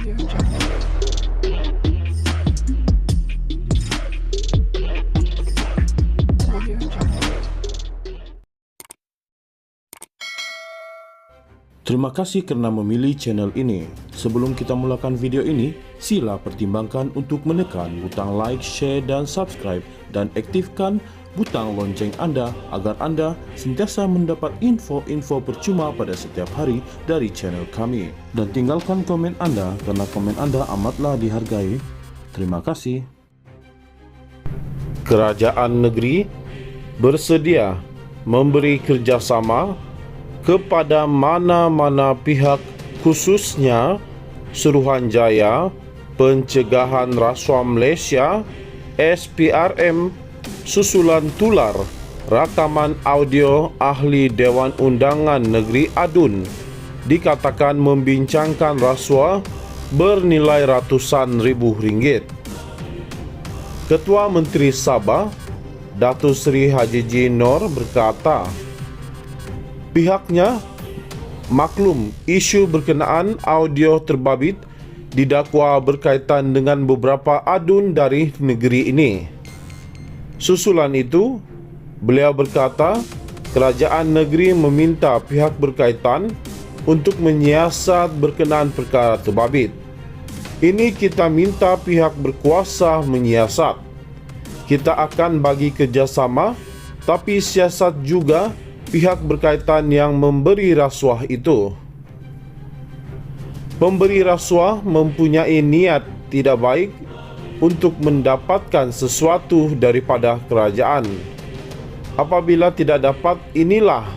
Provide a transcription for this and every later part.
Terima kasih kerana memilih channel ini. Sebelum kita mulakan video ini, sila pertimbangkan untuk menekan butang like, share dan subscribe dan aktifkan butang lonceng anda agar anda sentiasa mendapat info-info percuma pada setiap hari dari channel kami. Dan tinggalkan komen anda kerana komen anda amatlah dihargai. Terima kasih. Kerajaan negeri bersedia memberi kerjasama kepada mana-mana pihak, khususnya Suruhanjaya Pencegahan Rasuah Malaysia SPRM, susulan tular rakaman audio ahli Dewan Undangan Negeri ADUN dikatakan membincangkan rasuah bernilai ratusan ribu ringgit. Ketua Menteri Sabah Datuk Seri Haji G. Noor berkata, pihaknya maklum isu berkenaan audio terbabit didakwa berkaitan dengan beberapa adun dari negeri ini. Susulan itu, beliau berkata, kerajaan negeri meminta pihak berkaitan untuk menyiasat berkenaan perkara terbabit. Ini kita minta pihak berkuasa menyiasat. Kita akan bagi kerjasama, tapi siasat juga pihak berkaitan yang memberi rasuah itu. Pemberi rasuah mempunyai niat tidak baik untuk mendapatkan sesuatu daripada kerajaan. Apabila tidak dapat, inilah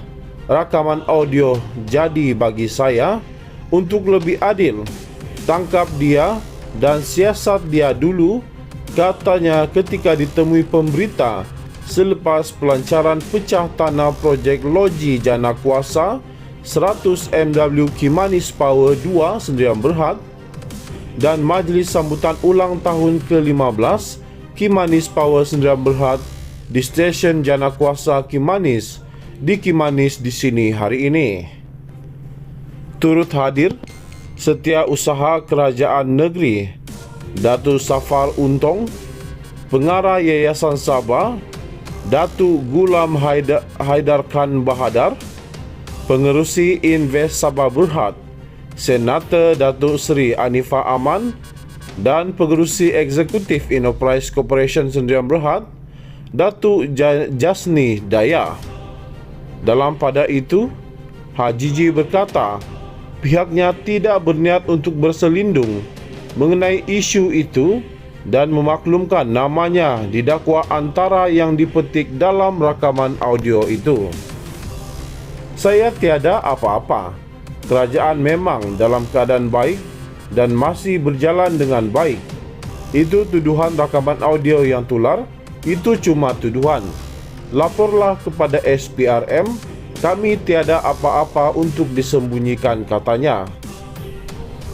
rakaman audio jadi bagi saya untuk lebih adil. Tangkap dia dan siasat dia dulu, katanya ketika ditemui pemberita selepas pelancaran pecah tanah projek Loji Jana Kuasa 100 MW Kimanis Power 2 Sdn Bhd dan majlis sambutan ulang tahun ke-15 Kimanis Power Sdn Bhd di stesen Jana Kuasa Kimanis di Kimanis di sini hari ini. Turut hadir Setiausaha Kerajaan Negeri Datuk Safar Untong, Pengarah Yayasan Sabah Datuk Gulam Haidar Khan Bahadar, Pengerusi Invest Sabah Berhad, Senator Datuk Seri Anifah Aman dan Pengerusi Eksekutif Enterprise Corporation Sdn Bhd, Datuk Jasni Daya. Dalam pada itu, Haji G berkata, pihaknya tidak berniat untuk berselindung mengenai isu itu dan memaklumkan namanya didakwa antara yang dipetik dalam rakaman audio itu. Saya tiada apa-apa. Kerajaan memang dalam keadaan baik dan masih berjalan dengan baik. Itu tuduhan rakaman audio yang tular, itu cuma tuduhan. Laporlah kepada SPRM, kami tiada apa-apa untuk disembunyikan, katanya.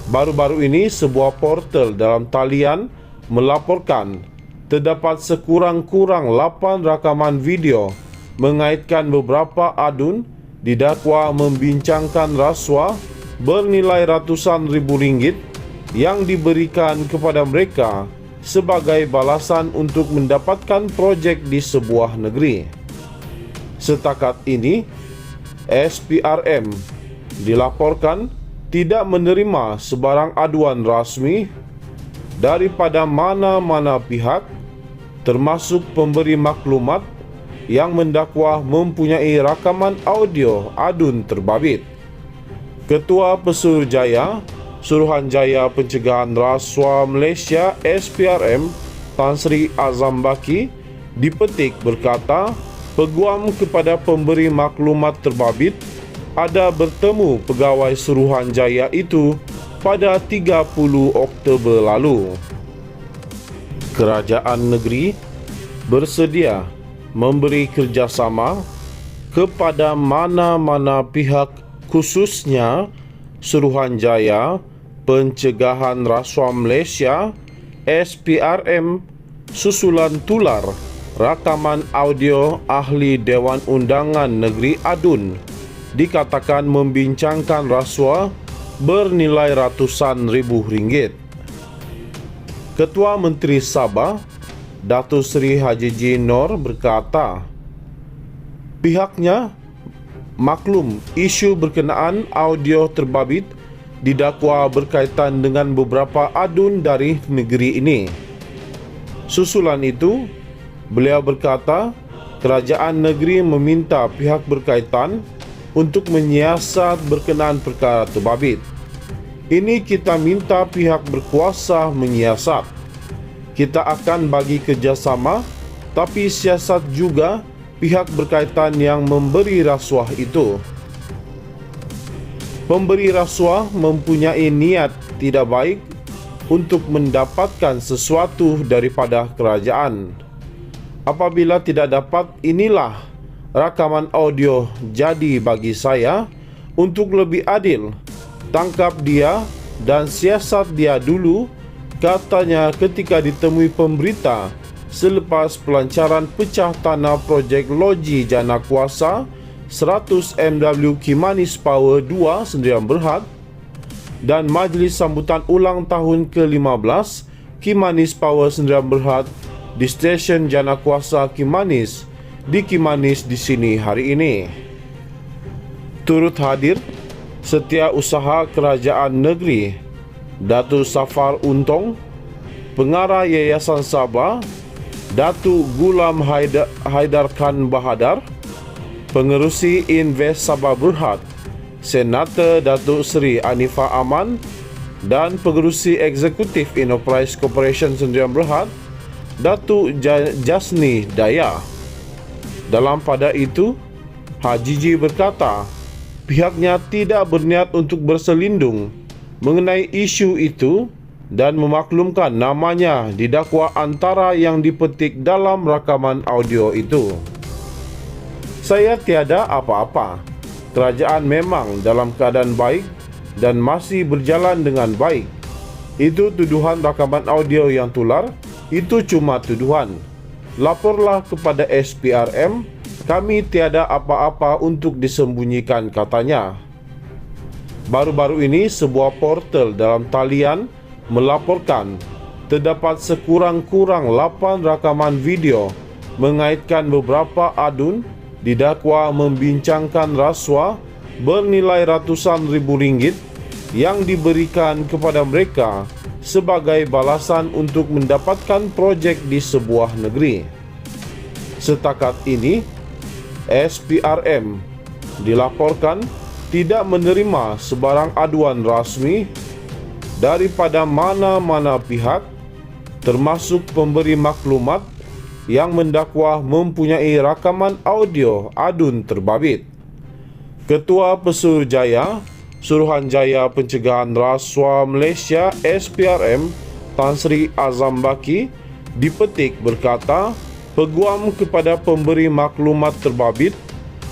Baru-baru ini sebuah portal dalam talian melaporkan terdapat sekurang-kurang 8 rakaman video mengaitkan beberapa adun didakwa membincangkan rasuah bernilai ratusan ribu ringgit yang diberikan kepada mereka sebagai balasan untuk mendapatkan projek di sebuah negeri. Setakat ini, SPRM dilaporkan tidak menerima sebarang aduan rasmi daripada mana-mana pihak, termasuk pemberi maklumat yang mendakwa mempunyai rakaman audio adun terbabit. Ketua Suruhanjaya Pencegahan Rasuah Malaysia SPRM Tan Sri Azam Baki dipetik berkata, peguam kepada pemberi maklumat terbabit ada bertemu pegawai Suruhanjaya itu pada 30 Oktober lalu. Kerajaan negeri bersedia memberi kerjasama kepada mana-mana pihak, khususnya Suruhanjaya Pencegahan Rasuah Malaysia SPRM, susulan tular rakaman audio ahli Dewan Undangan Negeri ADUN dikatakan membincangkan rasuah bernilai ratusan ribu ringgit. Ketua Menteri Sabah, Datuk Seri Haji J. Noor berkata, pihaknya maklum isu berkenaan audio terbabit didakwa berkaitan dengan beberapa adun dari negeri ini. Susulan itu, beliau berkata, kerajaan negeri meminta pihak berkaitan untuk menyiasat berkenaan perkara terbabit. Ini kita minta pihak berkuasa menyiasat. Kita akan bagi kerjasama, tapi siasat juga pihak berkaitan yang memberi rasuah itu. Pemberi rasuah mempunyai niat tidak baik untuk mendapatkan sesuatu daripada kerajaan. Apabila tidak dapat, inilah rakaman audio jadi bagi saya untuk lebih adil. Tangkap dia dan siasat dia dulu, katanya ketika ditemui pemberita selepas pelancaran pecah tanah projek loji jana kuasa 100 MW Kimanis Power 2 Sdn Bhd dan majlis sambutan ulang tahun ke-15 Kimanis Power Sdn Bhd di stesen jana kuasa Kimanis di Kimanis di sini hari ini. Turut hadir Setiausaha Kerajaan Negeri Datuk Safar Untong, Pengarah Yayasan Sabah Datuk Gulam Haidar Khan Bahadar, Pengerusi Invest Sabah Berhad Senator Datuk Seri Anifah Aman dan Pengerusi Eksekutif Enterprise Corporation Sdn Bhd Datuk Jasni Daya. Dalam pada itu, Haji J berkata, pihaknya tidak berniat untuk berselindung mengenai isu itu dan memaklumkan namanya didakwa antara yang dipetik dalam rakaman audio itu. Saya tiada apa-apa. Kerajaan memang dalam keadaan baik dan masih berjalan dengan baik. Itu tuduhan rakaman audio yang tular, itu cuma tuduhan. Laporlah kepada SPRM, kami tiada apa-apa untuk disembunyikan, katanya. Baru-baru ini sebuah portal dalam talian melaporkan terdapat sekurang-kurang 8 rakaman video mengaitkan beberapa adun didakwa membincangkan rasuah bernilai ratusan ribu ringgit yang diberikan kepada mereka sebagai balasan untuk mendapatkan projek di sebuah negeri. Setakat ini, SPRM dilaporkan tidak menerima sebarang aduan rasmi daripada mana-mana pihak, termasuk pemberi maklumat yang mendakwa mempunyai rakaman audio adun terbabit. Ketua Suruhanjaya Pencegahan Rasuah Malaysia SPRM Tan Sri Azam Baki dipetik berkata, peguam kepada pemberi maklumat terbabit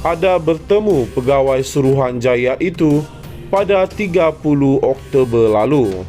ada bertemu pegawai Suruhanjaya itu pada 30 Oktober lalu.